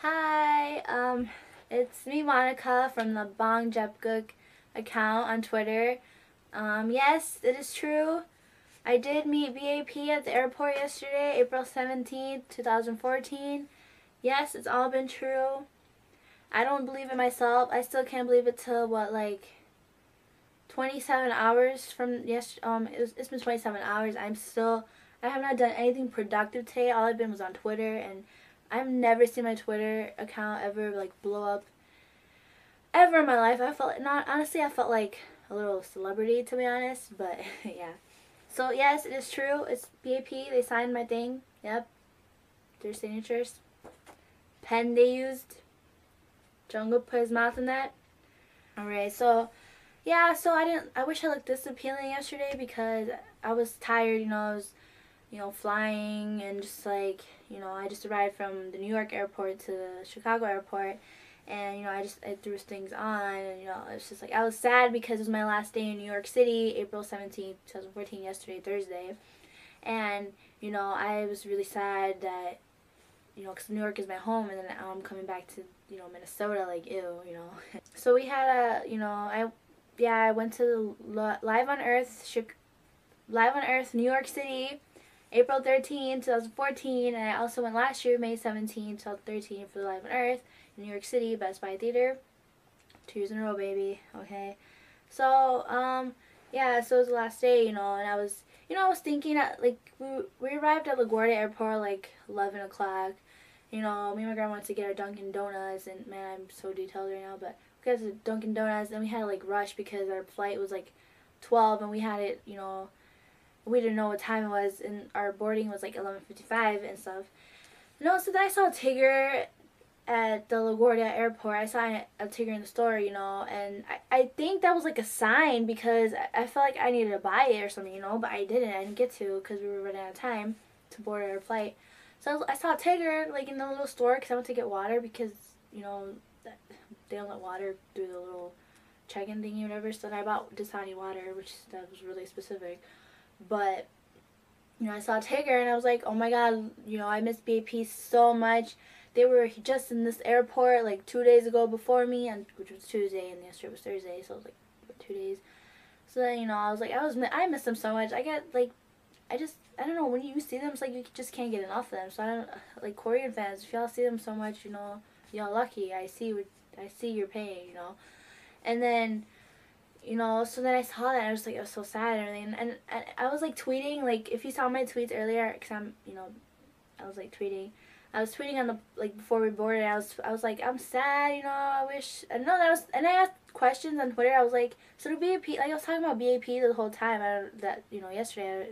Hi, it's me, Monica, from the Bong Jepgook account on Twitter. Yes, it is true. I did meet B.A.P at the airport yesterday, April 17th, 2014. Yes, it's all been true. I don't believe it myself. I still can't believe it till, 27 hours from it's been 27 hours. I have not done anything productive today. All I've been was on Twitter, and I've never seen my Twitter account ever blow up ever in my life. I felt like a little celebrity, to be honest, but yeah. So yes, it is true. It's B.A.P. They signed my thing. Yep. Their signatures. Pen they used. Jungkook put his mouth in that. Alright, so yeah, so I wish I looked this appealing yesterday because I was tired, I was, flying and just I just arrived from the New York airport to the Chicago airport, and, I threw things on, and, it's just I was sad because it was my last day in New York City, April 17th, 2014, yesterday, Thursday, and, I was really sad that, because New York is my home, and then I'm coming back to, Minnesota, ew, So we had I went to Live on Earth, New York City, April 13th, 2014, and I also went last year, May 17th, 2013, for the Live on Earth in New York City, Best Buy Theater. 2 years in a row, baby. Okay. So, yeah, so it was the last day, and I was, I was thinking, we arrived at LaGuardia Airport, 11 o'clock. Me and my grandma went to get our Dunkin' Donuts, and man, I'm so detailed right now, but we got to Dunkin' Donuts, and we had to, rush because our flight was, 12, and we had it, we didn't know what time it was, and our boarding was, 11:55 and stuff. So then I saw Tigger at the LaGuardia Airport. I saw a Tigger in the store, and I think that was, a sign because I felt like I needed to buy it or something, but I didn't get to because we were running out of time to board our flight. So I saw Tigger, in the little store because I went to get water because, they don't let water through the little check-in thingy or whatever. So then I bought Dasani water, which that was really specific. But, I saw Tigger and I was like, oh my god, I miss B.A.P so much. They were just in this airport 2 days ago before me, which was Tuesday, and yesterday was Thursday, so it was 2 days. So then, I was like, I miss them so much. I don't know, when you see them, it's you just can't get enough of them. So I don't, Korean fans, if y'all see them so much, y'all lucky. I see your pain, And then, so then I saw that, and I was I was so sad and everything. And I was tweeting, if you saw my tweets earlier, because I was tweeting. I was tweeting on the, before we boarded, I was like, I'm sad, I wish, and I asked questions on Twitter. I was like, so do B.A.P, I was talking about B.A.P the whole time, yesterday,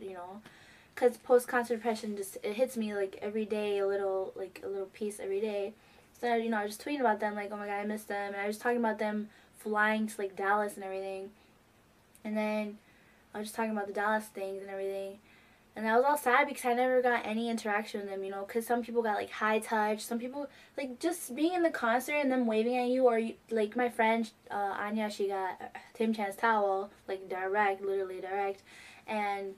because post-concert depression it hits me, every day, a little piece every day. So, I was just tweeting about them, oh my god, I miss them, and I was talking about them flying to, Dallas and everything, and then I was just talking about the Dallas things and everything. And I was all sad because I never got any interaction with them, because some people got, high touch. Some people, just being in the concert and them waving at you, or, my friend, Anya, she got Tim Chan's towel, direct, literally direct. And,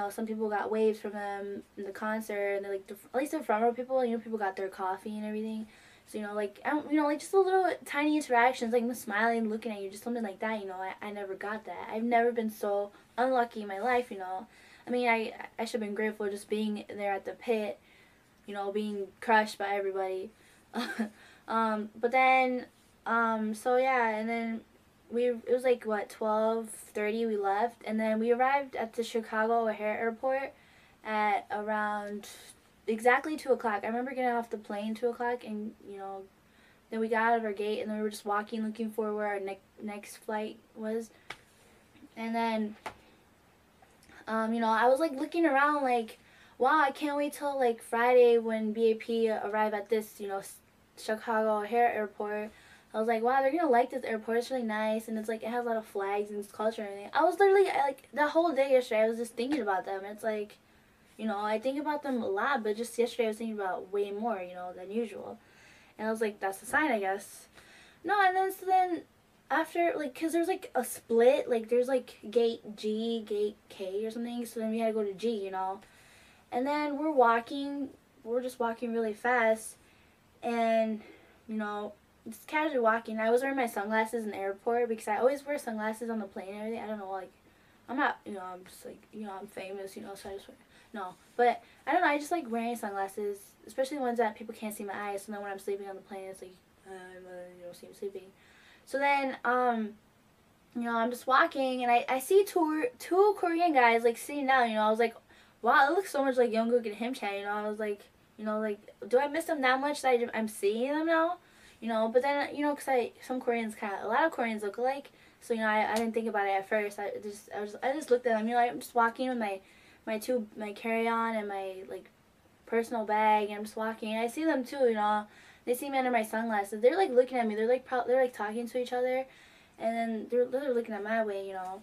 some people got waves from them in the concert, and, at least the front row people, people got their coffee and everything. So, just a little tiny interactions, them smiling, looking at you, just something like that, I never got that. I've never been so unlucky in my life, I mean, I should have been grateful just being there at the pit, being crushed by everybody. But then, so yeah, and then it was 12:30 we left, and then we arrived at the Chicago O'Hare Airport at around exactly 2 o'clock. I remember getting off the plane 2 o'clock, and, then we got out of our gate, and then we were just walking, looking for where our next flight was. And then, I was looking around wow, I can't wait till Friday when B.A.P arrive at this, Chicago O'Hare Airport. I was like, wow, they're gonna like this airport. It's really nice, and it's it has a lot of flags and its culture and everything. I was literally the whole day yesterday, I was just thinking about them. It's I think about them a lot, but just yesterday I was thinking about way more, than usual. And I was like, that's a sign, I guess. No, and then so then after, because there's, a split, there's, gate G, gate K or something, so then we had to go to G, And then we're just walking really fast, and you know, just casually walking. I was wearing my sunglasses in the airport because I always wear sunglasses on the plane and everything. I don't know, like, I'm not, you know, I'm just like, you know, I'm famous, you know, so I just wear, no. But, I don't know, I just like wearing sunglasses, especially ones that people can't see my eyes. So then when I'm sleeping on the plane, it's like, you know, see me sleeping. So then, you know, I'm just walking, and I see two Korean guys, like, sitting down, you know. I was like, wow, it looks so much like Jungkook and Himchan, you know. I was like, you know, like, do I miss them that much that I'm seeing them now? You know, but then, you know, because some Koreans a lot of Koreans look alike, so, you know, I didn't think about it at first. I just looked at them, you know, I'm just walking with my carry-on and my, like, personal bag, and I'm just walking, and I see them too, you know. They see me under my sunglasses. They're, like, looking at me. They're, like, talking to each other, and then they're looking at my way, you know.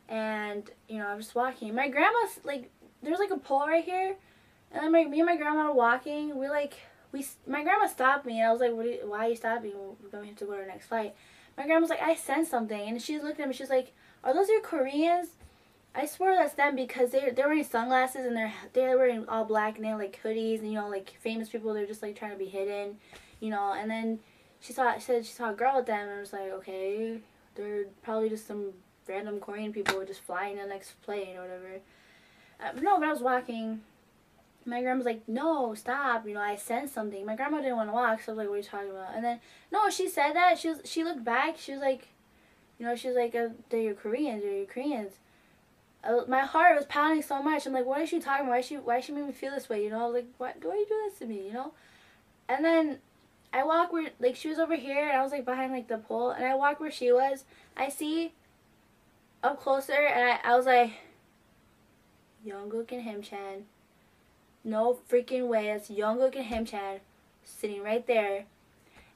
And, you know, I'm just walking. My grandma's, like, there's, like, a pole right here, and then me and my grandma are walking. My grandma stopped me, and I was like, why are you stopping? We're going to have to go to our next flight. My grandma's like, I sensed something, and she's looking at me. She's like, are those your Koreans? I swear that's them, because they're wearing sunglasses, and they're wearing all black, and they have, like, hoodies, and, you know, like, famous people, they're just, like, trying to be hidden, you know. And then she said she saw a girl with them, and I was like, okay, they're probably just some random Korean people just flying the next plane or whatever. No, but I was walking. My grandma's like, no, stop, you know, I sensed something. My grandma didn't want to walk, so I was like, what are you talking about? And then, no, she said that. She looked back. She was like, you know, she was like, they're your Koreans. They're your Koreans. My heart was pounding so much. I'm like, what is she talking about? Why she made me feel this way, you know? I was like, why do you do this to me, you know? And then I walk where, like, she was over here, and I was, like, behind, like, the pole, and I walk where she was. I see up closer, and I was like, Jungkook and Himchan. No freaking way. That's Jungkook and Himchan sitting right there.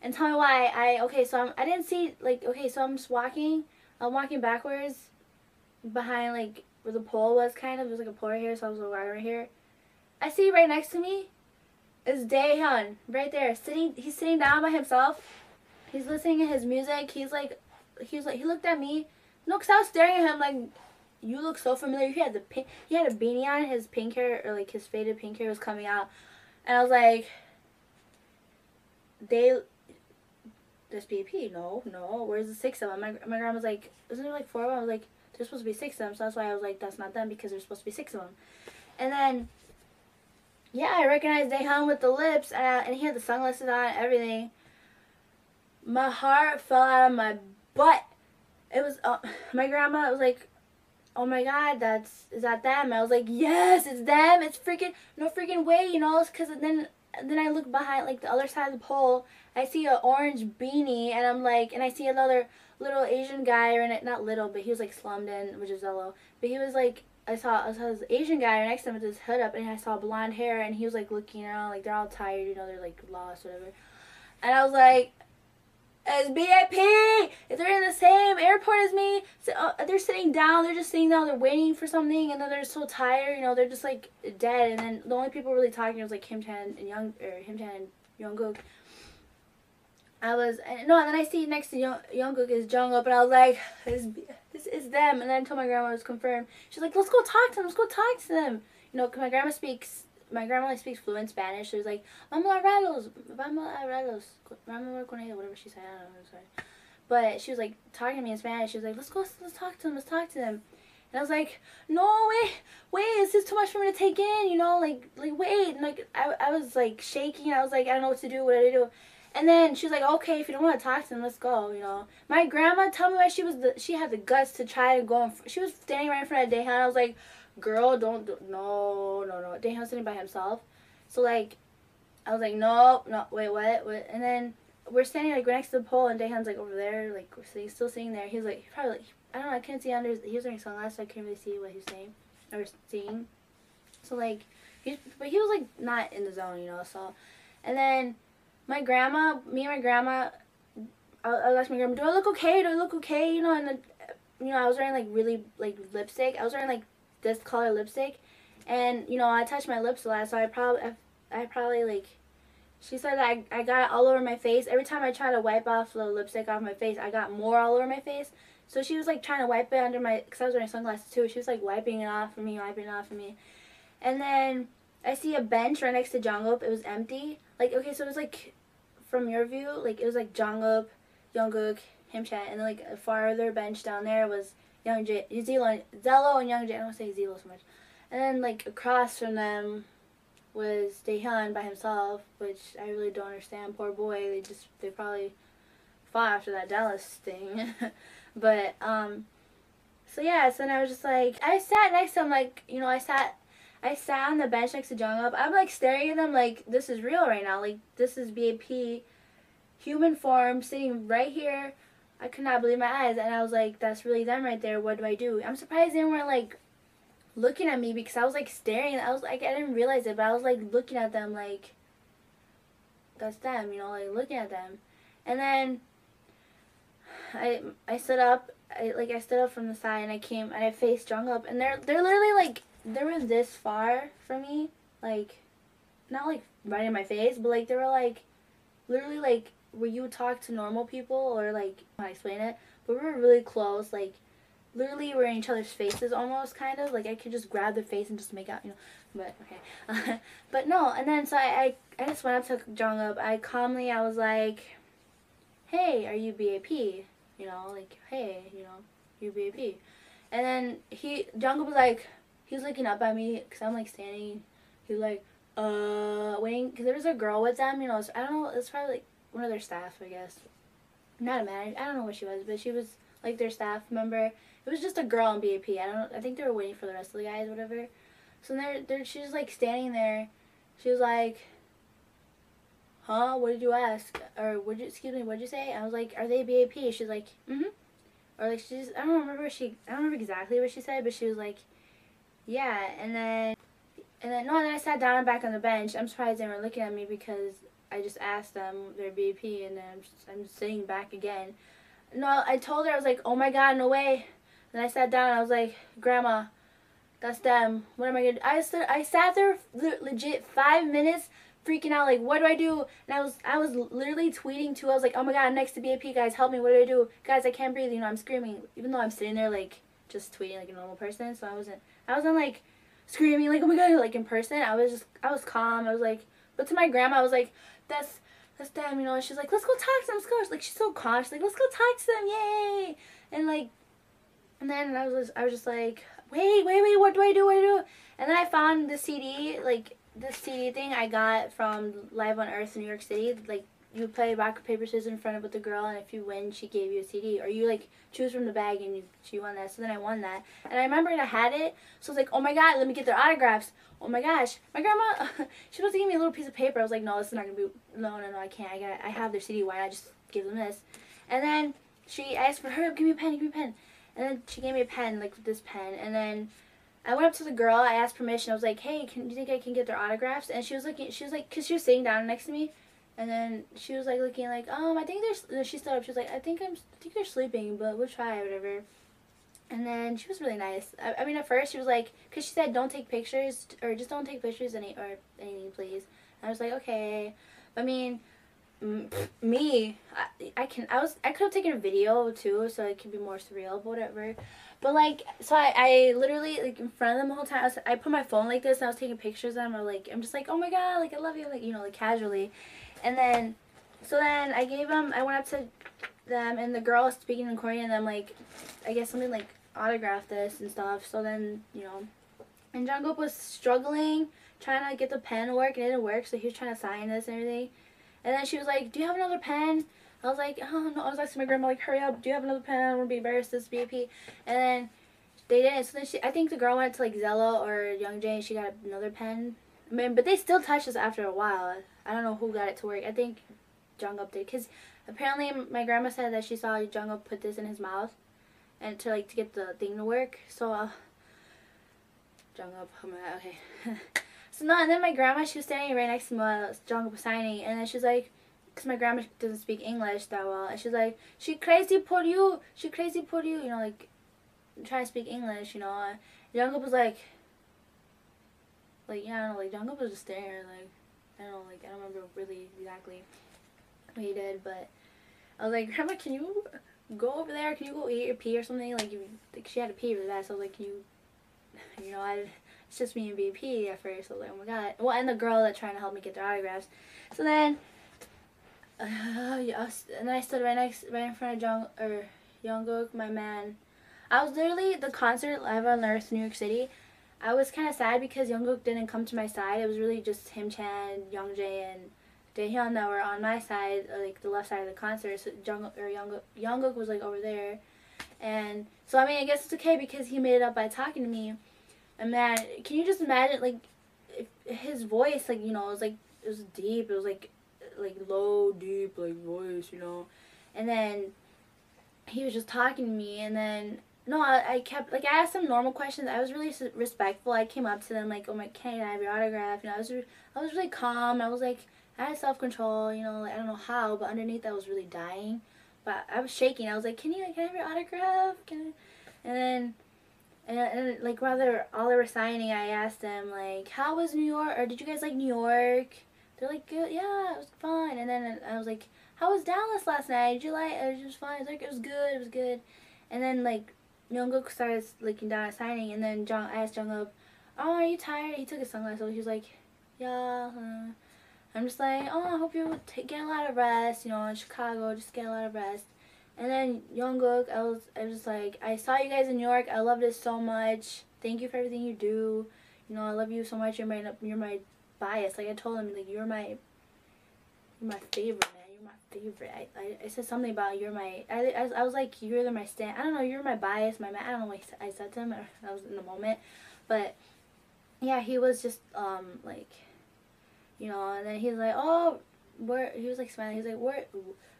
And tell me why. Okay, so I didn't see, like, okay, so I'm just walking. I'm walking backwards behind, like, where the pole was, kind of. There's, like, a pole right here, so I was walking right here. I see right next to me is Daehyun right there. He's sitting down by himself. He's listening to his music. He looked at me. No, because I was staring at him like, you look so familiar. He had a beanie on. His pink hair, or like his faded pink hair was coming out. And I was like, there's B.A.P. No, where's the 6 of them? My grandma's like, isn't there like 4 of them? I was like, there's supposed to be 6 of them. So that's why I was like, that's not them, because there's supposed to be 6 of them. And then, yeah, I recognized Daehyun with the lips, and he had the sunglasses on, everything. My heart fell out of my butt. It was, my grandma was like, oh my god, is that them? I was like, yes, it's them. It's freaking, no freaking way, you know, because then I look behind, like, the other side of the pole. I see an orange beanie, and I'm like, and I see another little Asian guy, or not little, but he was, like, slummed in, which is yellow. But he was, like, I saw this Asian guy next to him with his hood up, and I saw blonde hair, and he was, like, looking around, like, they're all tired, you know, they're, like, lost, whatever. And I was like, it's B.A.P. If they're in the same airport as me, so, they're sitting down, they're waiting for something, and then they're so tired, you know, they're just, like, dead. And then the only people really talking was, like, Himchan and Jungkook. And then I see next to Jungkook is Jungkook, and I was like, this is them. And then I told my grandma it was confirmed. She's like, let's go talk to them. You know, 'cause my grandma only speaks fluent Spanish, so it's like, vamos a raros, whatever she said, I don't know, sorry. But she was, like, talking to me in Spanish. She was like, let's talk to them. And I was like, no, wait, this is too much for me to take in, you know, like, wait. And, like, I was, like, shaking. I was like, I don't know what to do, And then she was like, okay, if you don't want to talk to them, let's go, you know. My grandma, tell me why she had the guts to try to go she was standing right in front of Daehyun. I was like, girl, no. Daehyun's sitting by himself. So, like, I was like, no, wait, what? And then we're standing, like, right next to the pole, and Daehyun's, like, over there, like, still sitting there. He was, like, probably, like, I don't know, I couldn't see he was wearing sunglasses, so I couldn't really see what he was saying, or seeing. So, like, but he was, like, not in the zone, you know, so. And then me and my grandma, I was asking my grandma, do I look okay, you know. And then, you know, I was wearing, like, really, like, lipstick. I was wearing, like, this color lipstick, and, you know, I touched my lips a lot, so I probably, like, she said that I got it all over my face. Every time I tried to wipe off the lipstick off my face, I got more all over my face. So she was, like, trying to wipe it under because I was wearing sunglasses too. She was, like, wiping it off for me. And then I see a bench right next to Jungkook. It was empty. Like, okay, so it was, like, from your view, like, it was, like, Jungkook, Himchat, and then, like, a farther bench down there was Youngjae, Zello, and Youngjae. I don't want to say Zello so much. And then, like, across from them was Daehyun by himself, which I really don't understand. Poor boy. They probably fought after that Dallas thing. But, so yeah, so then I was just like, I sat next to him, like, you know, I sat on the bench next to Jungkook. I'm, like, staring at them like, this is real right now. Like, this is B.A.P. human form sitting right here. I could not believe my eyes. And I was like, that's really them right there. What do I do? I'm surprised they weren't, like, looking at me, because I was, like, staring. I was like, I didn't realize it, but I was, like, looking at them like, that's them, you know, like, looking at them. And then I stood up. I stood up from the side, and I faced Jungkook, and they're literally, like, they were this far from me, like, not, like, right in my face, but, like, they were, like, literally, like, where you would talk to normal people, or, like, how to explain it, but we were really close, like, literally we're in each other's faces almost, kind of, like, I could just grab their face and just make out, you know, but, okay, but no, and then, so I just went up to Jungkook. I was like, hey, are you B.A.P? You know, like, hey, you know, you B.A.P. And then Jungkook was like, he was looking up at me, because I'm, like, standing, he was like, waiting, because there was a girl with them, you know, so I don't know, it's probably, like, one of their staff, I guess, not a manager, I don't know what she was, but she was, like, their staff member. It was just a girl in B.A.P. I think they were waiting for the rest of the guys, whatever. So she was, like, standing there, she was like, huh, what did you ask, or excuse me, what did you say? I was like, are they B.A.P? She's like, or, like, I don't remember exactly what she said, but she was like, yeah. And then I sat down back on the bench. I'm surprised they weren't looking at me, because I just asked them their B.A.P, and then I'm sitting back again. No, I told her, I was like, oh my god, no way. Then I sat down, and I was like, Grandma, that's them. What am I gonna do? I sat there legit 5 minutes, freaking out, like, what do I do? And I was literally tweeting too. I was like, oh my god, I'm next to B.A.P, guys, help me, what do I do? Guys, I can't breathe, you know, I'm screaming, even though I'm sitting there, like, just tweeting like a normal person. So I wasn't like screaming like, oh my god, like, in person. I was calm. I was like, but to my grandma, I was like, that's them, you know. And she's like, let's go talk to them, let's go. Like, she's so calm. She's like, let's go talk to them, yay. And, like, and then I was just like, wait, what do I do? And then I found the CD, like, this CD thing I got from Live on Earth in New York City. Like, you play rock, paper, scissors in front of with the girl, and if you win, she gave you a CD. Or you, like, choose from the bag, and she won that. So then I won that. And I remembered I had it, so I was like, oh my god, let me get their autographs. Oh my gosh. My grandma, she was supposed to give me a little piece of paper. I was like, no, this is not going to be, no, I can't. I have their CD. Why not just give them this? And then she asked for, hurry up, give me a pen. And then she gave me a pen, like, this pen. And then I went up to the girl. I asked permission. I was like, hey, do you think I can get their autographs? And she was like, because she was sitting down next to me. And then she was, like, looking like, I think she stood up. She was like, I think they're sleeping, but we'll try, whatever. And then she was really nice. I mean, at first she was like, because she said, don't take pictures, or just don't take pictures, or anything, please. And I was like, okay. I mean, me, I could have taken a video too, so it could be more surreal, but whatever. But, like, so I literally, like, in front of them the whole time, I put my phone like this, and I was taking pictures of them, or, like, I'm just like, oh my god, like, I love you, like, you know, like, casually. And then, so then I went up to them, and the girl was speaking in Korean, and I'm like, I guess something like, autograph this and stuff. So then, you know, and Jungkook was struggling, trying to get the pen to work, and it didn't work, so he was trying to sign this and everything. And then she was like, do you have another pen? I was like, oh no. I was asking my grandma, like, hurry up, do you have another pen? I don't want to be embarrassed, this B.A.P. And then they didn't. So then I think the girl went to, like, Zello or Youngjae, and she got another pen. I mean, but they still touched us after a while. I don't know who got it to work. I think Jungkook did, because apparently my grandma said that she saw Jungkook put this in his mouth, and to get the thing to work. So Jungkook, oh my god, okay. So no, and then my grandma, she was standing right next to me while Jungkook was signing, and then she's like, because my grandma doesn't speak English that well, and she's like, she crazy for you, you know, like, trying to speak English, you know. Jungkook was like, yeah, I don't know, like, Jungkook was just staring, like, I don't know, like, I don't remember really exactly what he did, but I was like, Grandma, can you go over there? Can you go eat or pee or something? Like, she had to pee really bad, so I was like, can you know, it's just me and B.A.P at first. So I was like, oh my god. Well, and the girl that's trying to help me get their autographs. So then yes, and then I stood right in front of Jungkook, my man. I was literally the concert live on Earth, New York City. I was kind of sad because Jungkook didn't come to my side. It was really just him, Chan, Youngjae, and Daehyun that were on my side, like the left side of the concert. So Jungkook was like over there, and so I mean I guess it's okay because he made it up by talking to me. And man, can you just imagine like his voice, like you know, it was deep. It was like low, deep, like voice, you know, and then he was just talking to me, and then no, I kept like I asked him normal questions. I was really respectful. I came up to them like, oh my, can I have your autograph? You know, I was really calm. I was like, I had self control. You know, like I don't know how, but underneath I was really dying. But I was shaking. I was like, can I have your autograph? Can I? And then. And like while all they were signing, I asked them like, how was New York? Or did you guys like New York? They're like, good, yeah, it was fun. And then I was like, how was Dallas last night? Did you like it? It was fun. It's like, it was good. And then like Jungkook started looking down at signing, and then I asked Jungkook, oh, are you tired? He took his sunglasses off. He was like, yeah. I'm just like, oh, I hope you get a lot of rest. You know, in Chicago, just get a lot of rest. And then Jungkook, I was just like, I saw you guys in New York. I loved it so much. Thank you for everything you do. You know, I love you so much. You're my bias. Like I told him, like you're my favorite, man. You're my favorite. I said something about you're my. I was like, you're my stand. I don't know. You're my bias, my man. I don't know what I said to him. I was in the moment, but yeah, he was just like, you know. And then he's like, oh, where? He was like smiling. He's like, where?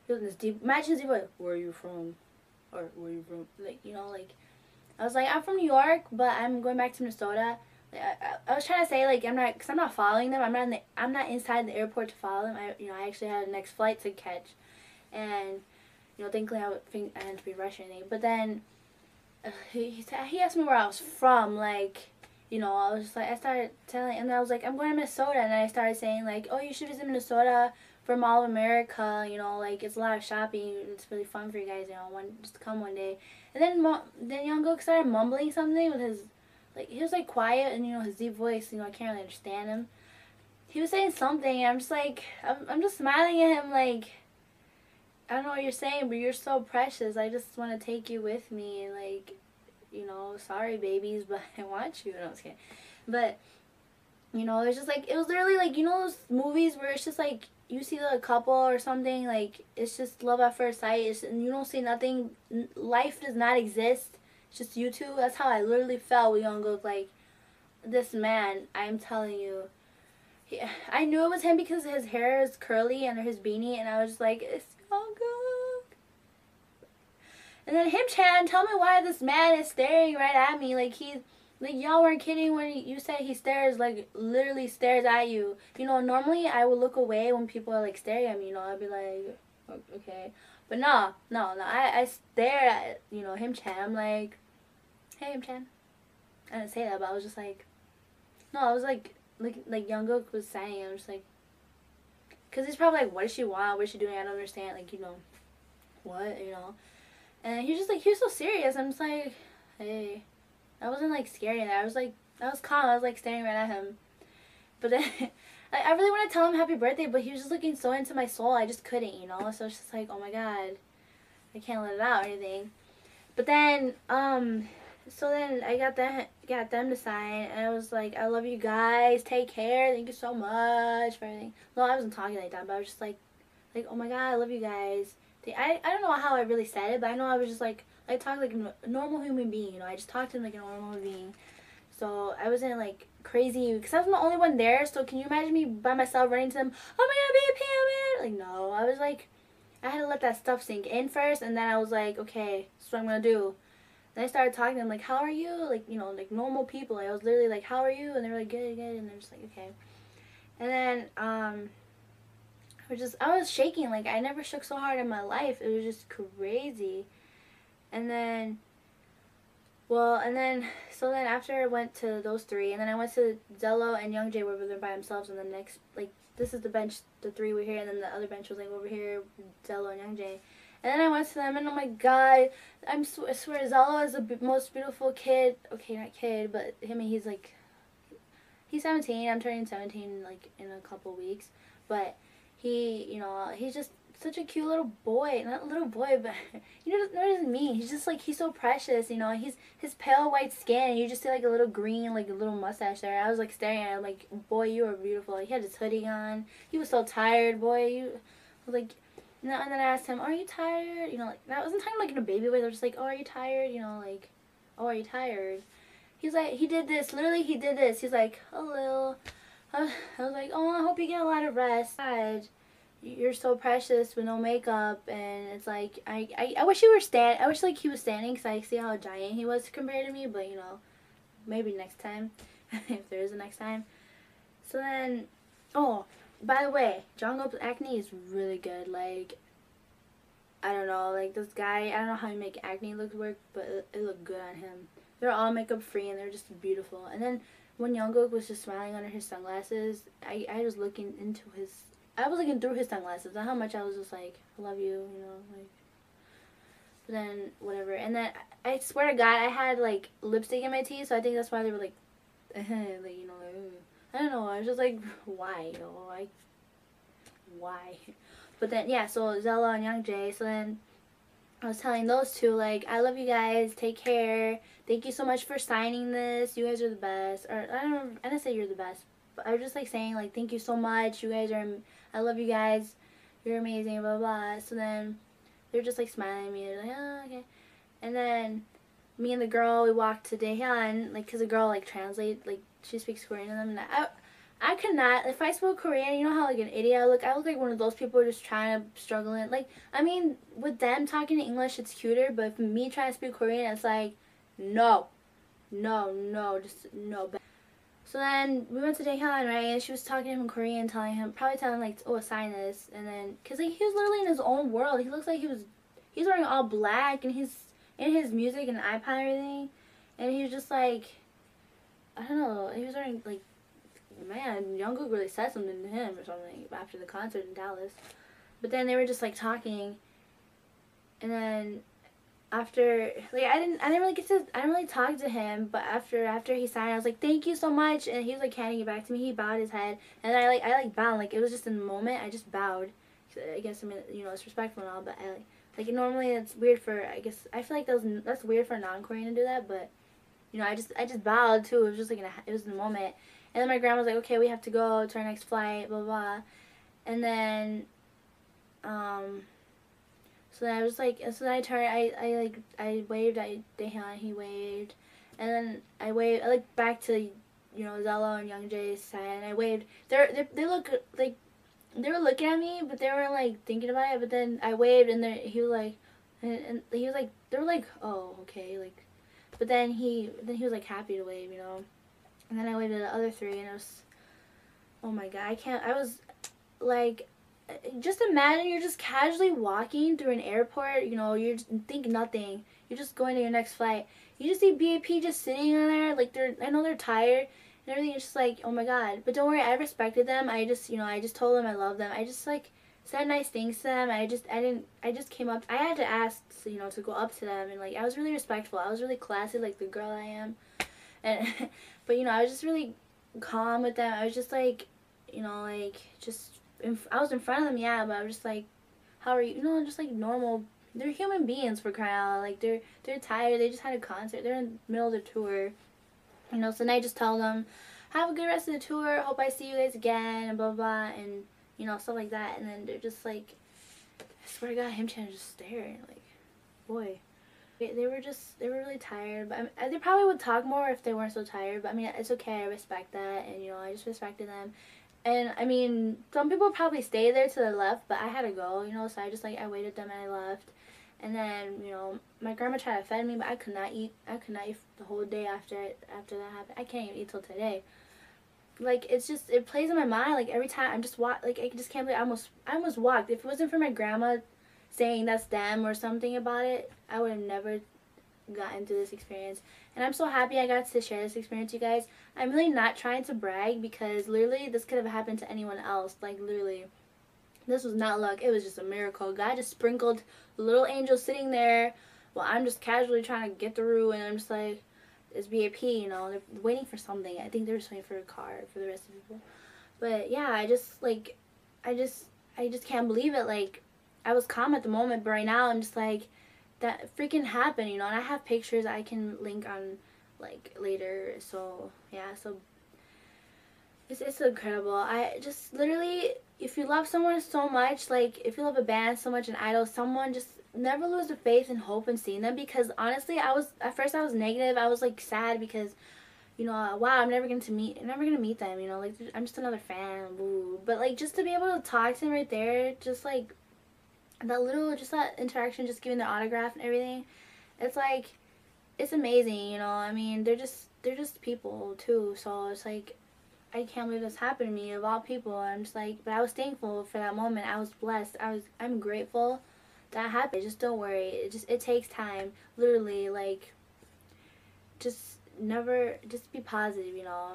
This deep, imagine this deep, like, where are you from? Or where are you from? Like, you know, like, I was like, I'm from New York, but I'm going back to Minnesota. Like, I was trying to say, like, because I'm not following them. I'm not inside the airport to follow them. I actually had a next flight to catch. And, you know, thankfully I had to be rushing anything. But then, he asked me where I was from, like, you know, I was just like, I started telling, and I was like, I'm going to Minnesota. And I started saying, like, oh, you should visit Minnesota. For Mall of America, you know, like it's a lot of shopping. It's really fun for you guys, you know. Just come one day. And then Jungkook started mumbling something with his, like he was like quiet and you know his deep voice. You know, I can't really understand him. He was saying something. And I'm just like, I'm just smiling at him like, I don't know what you're saying, but you're so precious. I just want to take you with me. Like, you know, sorry babies, but I want you. No, I'm just kidding. But you know, it's just like it was literally like you know those movies where it's just like. You see the couple or something, like, it's just love at first sight, and you don't see nothing, life does not exist, it's just you two. That's how I literally felt with Jungkook, like, this man, I'm telling you, I knew it was him because his hair is curly under his beanie, and I was just like, it's Jungkook. And then him, Chan, tell me why this man is staring right at me, like, like, y'all weren't kidding when you said he stares, like, literally stares at you. You know, normally I would look away when people are, like, staring at me, you know. I'd be like, okay. But no. I stared at, you know, him, Chan. I'm like, hey, him, Chan. I didn't say that, but I was just like, no, I was like Jungkook was saying, I was just like, because he's probably like, what does she want? What is she doing? I don't understand. Like, you know, what, you know. And he was just like, he was so serious. I'm just like, hey. I wasn't like scared of that. I was calm. I was like staring right at him. But then, I really want to tell him happy birthday, but he was just looking so into my soul. I just couldn't, you know. So it's just like, oh my god, I can't let it out or anything. But then, so then I got them to sign, and I was like, I love you guys. Take care. Thank you so much for everything. No, I wasn't talking like that, but I was just like, oh my god, I love you guys. I don't know how I really said it, but I know I was just like. I talked like a normal human being, you know. I just talked to him like a normal being. So I wasn't like crazy because I was the only one there. So can you imagine me by myself running to them? Oh my god, B.A.P, man! Like no, I was like, I had to let that stuff sink in first, and then I was like, okay, that's what I'm gonna do. Then I started talking to them like, how are you? Like you know, like normal people. Like, I was literally like, how are you? And they were like, good, and they're just like, okay. And then I was shaking. Like I never shook so hard in my life. It was just crazy. And then, so then after I went to those three, and then I went to Zello and Youngjae were there by themselves, and the next, like, this is the bench, the three were here, and then the other bench was, like, over here, Zello and Youngjae. And then I went to them, and oh my god, I swear, Zello is the most beautiful kid, okay, not kid, but he's, like, he's 17, I'm turning 17, like, in a couple weeks, but he, you know, he's just such a cute little boy. Not little boy, but you know what does it mean? He's just like, he's so precious, you know. His pale white skin. You just see like a little green, like a little mustache there. I was like staring at him like, boy, you are beautiful. Like, he had his hoodie on. He was so tired, boy. I was like, and then I asked him, are you tired? You know, like, that wasn't talking like in a baby way. I was just like, oh, are you tired? You know, like, oh, are you tired? He's like, he did this. Literally, he did this. He's like, hello. I was like, oh, I hope you get a lot of rest. God, you're so precious with no makeup. And it's like, I wish you were I wish like he was standing, because I see how giant he was compared to me. But you know, maybe next time, if there is a next time. So then, oh, by the way, Jungkook's acne is really good. Like, I don't know, like this guy, I don't know how you make acne look work, but it looked good on him. They're all makeup free and they're just beautiful. And then when Jungkook was just smiling under his sunglasses, I was looking into his, I was looking through his sunglasses. Not how much I was just like, I love you, you know, like. But then whatever. And then I swear to God, I had like lipstick in my teeth, so I think that's why they were like, like, you know, like, I don't know. I was just like, why, you know, like, why? But then yeah, so Zella and Young Jae. So then I was telling those two, like, I love you guys. Take care. Thank you so much for signing this. You guys are the best. Or I didn't say you're the best, but I was just like saying like, thank you so much. You guys are, I love you guys. You're amazing. Blah blah. So then they're just like smiling at me. They're like, oh, okay. And then me and the girl, we walked to Daehyun, like, cause the girl like translate, like she speaks Korean to them. And I could not, if I spoke Korean, you know how like an idiot I look like one of those people just trying to struggling. Like, I mean, with them talking in English, it's cuter, but if me trying to speak Korean, it's like, no, just no. So then we went to Daehyun, right, and she was talking to him in Korean, probably telling him like, oh, sign this, and then, cause like he was literally in his own world. He looks like he's wearing all black, and he's in his music and iPod and everything, and he was just like, I don't know, he was wearing like, man, Jungkook really said something to him or something after the concert in Dallas. But then they were just like talking, and then after, like, I didn't really talk to him. But after he signed, I was like, thank you so much, and he was like handing it back to me. He bowed his head, and I bowed, like it was just in the moment. I just bowed. I guess, I mean, you know, it's respectful and all, but I like normally it's weird for, I guess I feel like that's weird for a non-Korean to do that, but you know, I just bowed too. It was just like it was in the moment. And then my grandma was like, okay, we have to go to our next flight, blah, blah. And then, so then I was like, so then I turned, I waved at Daehyun, he waved. And then I looked back to, you know, Zella and Young Jae's side, and I waved. They look, like, they were looking at me, but they weren't, like, thinking about it. But then I waved, and he was like, and he was like, they were like, oh, okay, like. But then he was, like, happy to wave, you know. And then I waved at the other three, and it was, oh my God, I was, like, just imagine you're just casually walking through an airport, you know, you think nothing. You're just going to your next flight. You just see B.A.P just sitting on there, like, I know they're tired and everything. It's just like, oh my God. But don't worry, I respected them. I just told them I love them. I just, like, said nice things to them. I just came up, I had to ask, you know, to go up to them, and, like, I was really respectful. I was really classy, like the girl I am. And, but, you know, I was just really calm with them. I was just, like, you know, like, I was in front of them, yeah, but I was just, like, how are you? You know, just, like, normal. They're human beings, for crying out loud. Like, they're tired. They just had a concert. They're in the middle of the tour. You know, so then I just tell them, have a good rest of the tour. Hope I see you guys again, and blah, blah, and, you know, stuff like that. And then they're just, like, I swear to God, him just staring, like, boy. They were really tired, but I mean, they probably would talk more if they weren't so tired, but I mean, it's okay, I respect that, and, you know, I just respected them. And, I mean, some people probably stay there to the left, but I had to go, you know, so I just, like, I waited them and I left. And then, you know, my grandma tried to feed me, but I could not eat the whole day after that happened. I can't even eat till today. Like, it's just, it plays in my mind, like, every time I'm just like, I just can't believe I almost walked. If it wasn't for my grandma saying that's them or something about it, I would have never gotten to this experience. And I'm so happy I got to share this experience with you guys. I'm really not trying to brag, because literally this could have happened to anyone else. Like, literally, this was not luck. It was just a miracle. God just sprinkled the little angel sitting there while I'm just casually trying to get through, and I'm just like, it's B.A.P, you know, they're waiting for something. I think they're just waiting for a car for the rest of the people. But yeah, I just can't believe it. Like, I was calm at the moment, but right now I'm just like, that freaking happened, you know. And I have pictures I can link on like later. So yeah, so it's incredible. I just literally, if you love someone so much, like if you love a band so much, an idol, someone, just never lose the faith and hope in seeing them. Because honestly, at first I was negative. I was like sad because, you know, wow, I'm never gonna meet them. You know, like I'm just another fan. Woo. But like just to be able to talk to them right there, just like that little, just that interaction, just giving their autograph and everything, it's like, it's amazing. You know, I mean, they're just people too. So it's like, I can't believe this happened to me of all people. I'm just like, but I was thankful for that moment. I was blessed. I'm grateful that happened. Just don't worry. It takes time. Literally, like, just never, just be positive, you know.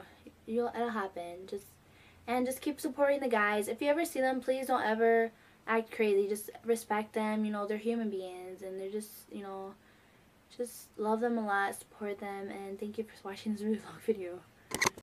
It'll happen. Just keep supporting the guys. If you ever see them, please don't ever act crazy. Just respect them. You know, they're human beings, and they're just, you know, just love them a lot, support them, and thank you for watching this really long video.